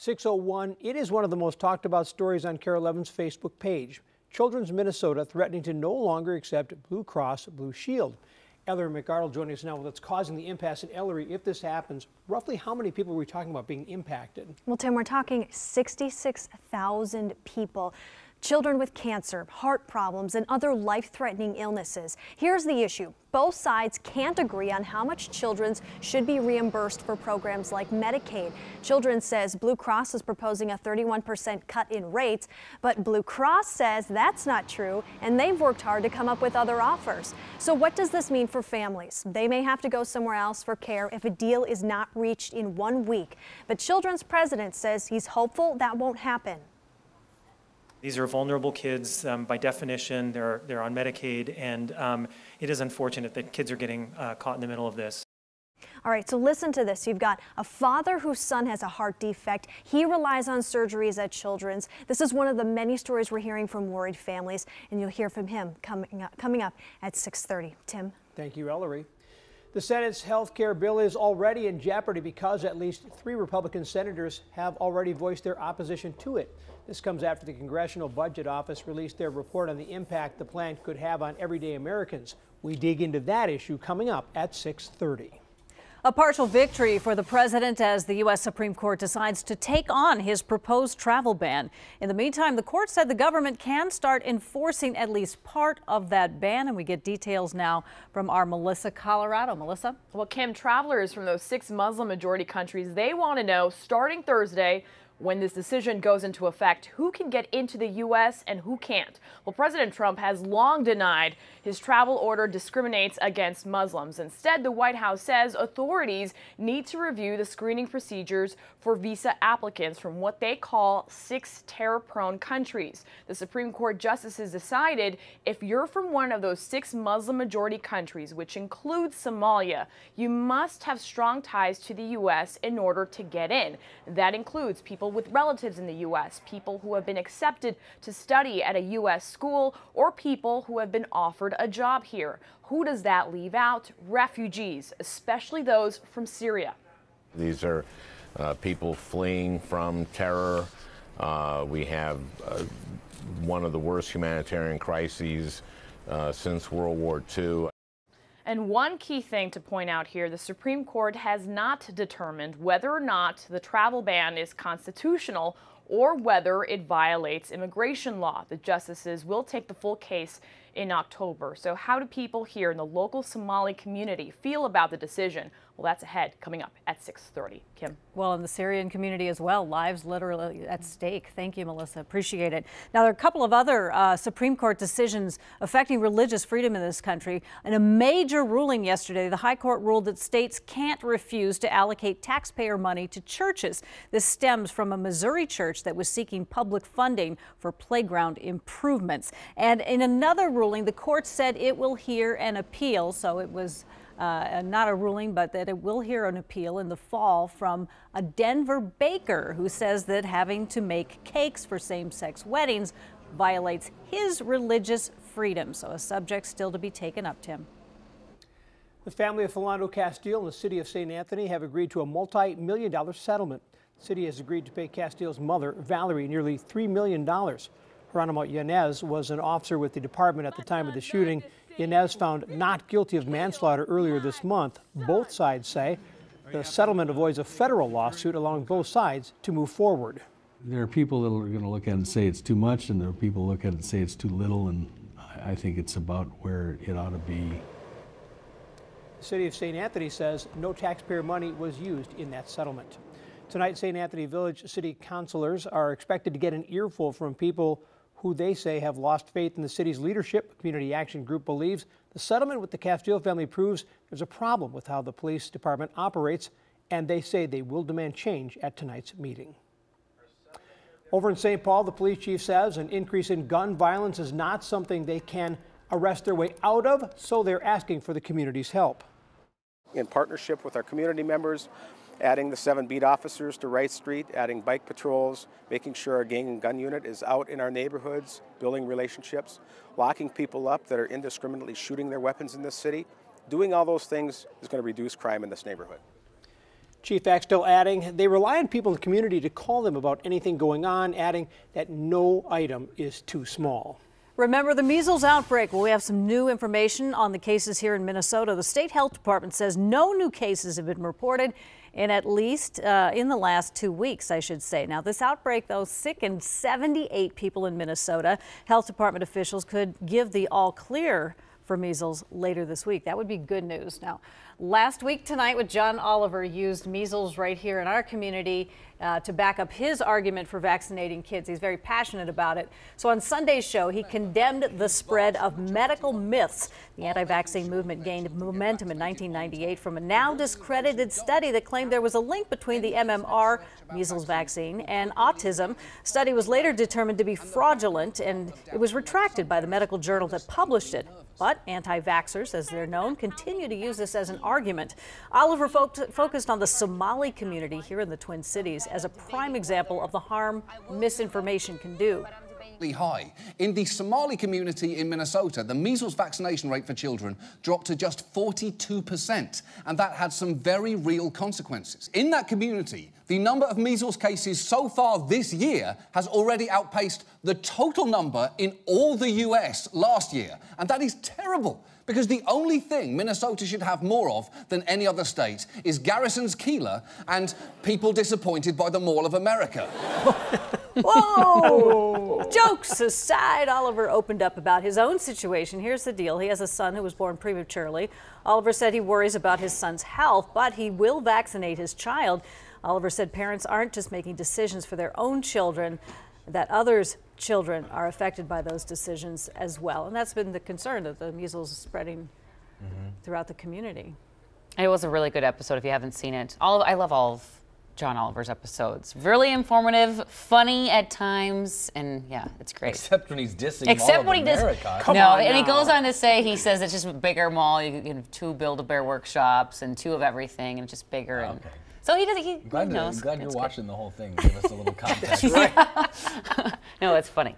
6:01, it is one of the most talked about stories on KARE 11's Facebook page. Children's Minnesota threatening to no longer accept Blue Cross Blue Shield. Ellery McArdle joining us now with what's causing the impasse. And Ellery, if this happens, roughly how many people are we talking about being impacted? Well, Tim, we're talking 66,000 people. Children with cancer, heart problems, and other life-threatening illnesses. Here's the issue. Both sides can't agree on how much Children's should be reimbursed for programs like Medicaid. Children's says Blue Cross is proposing a 31% cut in rates, but Blue Cross says that's not true, and they've worked hard to come up with other offers. So what does this mean for families? They may have to go somewhere else for care if a deal is not reached in 1 week. But Children's president says he's hopeful that won't happen. These are vulnerable kids by definition. They're on Medicaid, and it is unfortunate that kids are getting caught in the middle of this. All right, so listen to this. You've got a father whose son has a heart defect. He relies on surgeries at Children's. This is one of the many stories we're hearing from worried families, and you'll hear from him coming up at 6:30. Tim. Thank you, Ellery. The Senate's health care bill is already in jeopardy because at least 3 Republican senators have already voiced their opposition to it. This comes after the Congressional Budget Office released their report on the impact the plan could have on everyday Americans. We dig into that issue coming up at 6:30. A partial victory for the president as the U.S. Supreme Court decides to take on his proposed travel ban. In the meantime, the court said the government can start enforcing at least part of that ban. And we get details now from our Melissa Colorado. Melissa? Well, Kim, travelers from those 6 Muslim majority countries, they want to know starting Thursday, when this decision goes into effect, who can get into the U.S. and who can't. Well, President Trump has long denied his travel order discriminates against Muslims. Instead, the White House says authorities need to review the screening procedures for visa applicants from what they call 6 terror-prone countries. The Supreme Court justices decided if you're from one of those 6 Muslim-majority countries, which includes Somalia, you must have strong ties to the U.S. in order to get in. That includes people with relatives in the U.S., people who have been accepted to study at a U.S. school, or people who have been offered a job here. Who does that leave out? Refugees, especially those from Syria. These are people fleeing from terror. We have one of the worst humanitarian crises since World War II. And one key thing to point out here, the Supreme Court has not determined whether or not the travel ban is constitutional or whether it violates immigration law. The justices will take the full case in October. So how do people here in the local Somali community feel about the decision? Well, that's ahead, coming up at 6:30. Kim. Well, in the Syrian community as well, lives literally at stake. Thank you, Melissa. Appreciate it. Now, there are a couple of other Supreme Court decisions affecting religious freedom in this country. In a major ruling yesterday, the High Court ruled that states can't refuse to allocate taxpayer money to churches. This stems from a Missouri church that was seeking public funding for playground improvements. And in another ruling, the court said it will hear an appeal. So it was not a ruling, but that it will hear an appeal in the fall from a Denver baker who says that having to make cakes for same-sex weddings violates his religious freedom. So a subject still to be taken up, Tim. The family of Philando Castile and the city of St. Anthony have agreed to a multi-million-dollar settlement. The city has agreed to pay Castile's mother, Valerie, nearly $3 million. Geronimo Yanez was an officer with the department at the time of the shooting. Yanez found not guilty of manslaughter earlier this month. Both sides say the settlement avoids a federal lawsuit, allowing both sides to move forward. There are people that are going to look at it and say it's too much, and there are people who look at it and say it's too little, and I think it's about where it ought to be. The city of St. Anthony says no taxpayer money was used in that settlement. Tonight, St. Anthony Village city councilors are expected to get an earful from people who they say have lost faith in the city's leadership. Community Action Group believes the settlement with the Castile family proves there's a problem with how the police department operates, and they say they will demand change at tonight's meeting. Over in St. Paul, the police chief says an increase in gun violence is not something they can arrest their way out of, so they're asking for the community's help. In partnership with our community members, adding the 7 beat officers to Wright Street, adding bike patrols, making sure our gang and gun unit is out in our neighborhoods, building relationships, locking people up that are indiscriminately shooting their weapons in this city. Doing all those things is going to reduce crime in this neighborhood. Chief Axtell adding they rely on people in the community to call them about anything going on, adding that no item is too small. Remember the measles outbreak? Well, we have some new information on the cases here in Minnesota. The state health department says no new cases have been reported in at least in the last 2 weeks, I should say. Now, this outbreak, though, sickened 78 people in Minnesota. Health department officials could give the all clear for measles later this week. That would be good news. Now, last week tonight with John Oliver used measles right here in our community to back up his argument for vaccinating kids. He's very passionate about it. So on Sunday's show, he condemned the spread of medical myths. The anti-vaccine movement gained momentum in 1998 from a now discredited study that claimed there was a link between the MMR measles vaccine and autism. The study was later determined to be fraudulent, and it was retracted by the medical journal that published it. But anti-vaxxers, as they're known, continue to use this as an argument. Oliver focused on the Somali community here in the Twin Cities as a prime example of the harm misinformation can do. High. In the Somali community in Minnesota, the measles vaccination rate for children dropped to just 42%, and that had some very real consequences. In that community, the number of measles cases so far this year has already outpaced the total number in all the US last year, and that is terrible. Because the only thing Minnesota should have more of than any other state is Garrison's Keeler and people disappointed by the Mall of America. Whoa! Jokes aside, Oliver opened up about his own situation. Here's the deal. He has a son who was born prematurely. Oliver said he worries about his son's health, but he will vaccinate his child. Oliver said parents aren't just making decisions for their own children, that others' children are affected by those decisions as well. And that's been the concern, that the measles is spreading throughout the community. It was a really good episode if you haven't seen it. I love all of John Oliver's episodes. Really informative, funny at times, and yeah, it's great. Except when he's dissing Mall of America. Come on, and he goes on to say, he says it's just a bigger mall. You have 2 Build-A-Bear workshops and 2 of everything, and it's just bigger. And so he does. I'm glad you're watching the whole thing. Give us a little context. No, it's funny.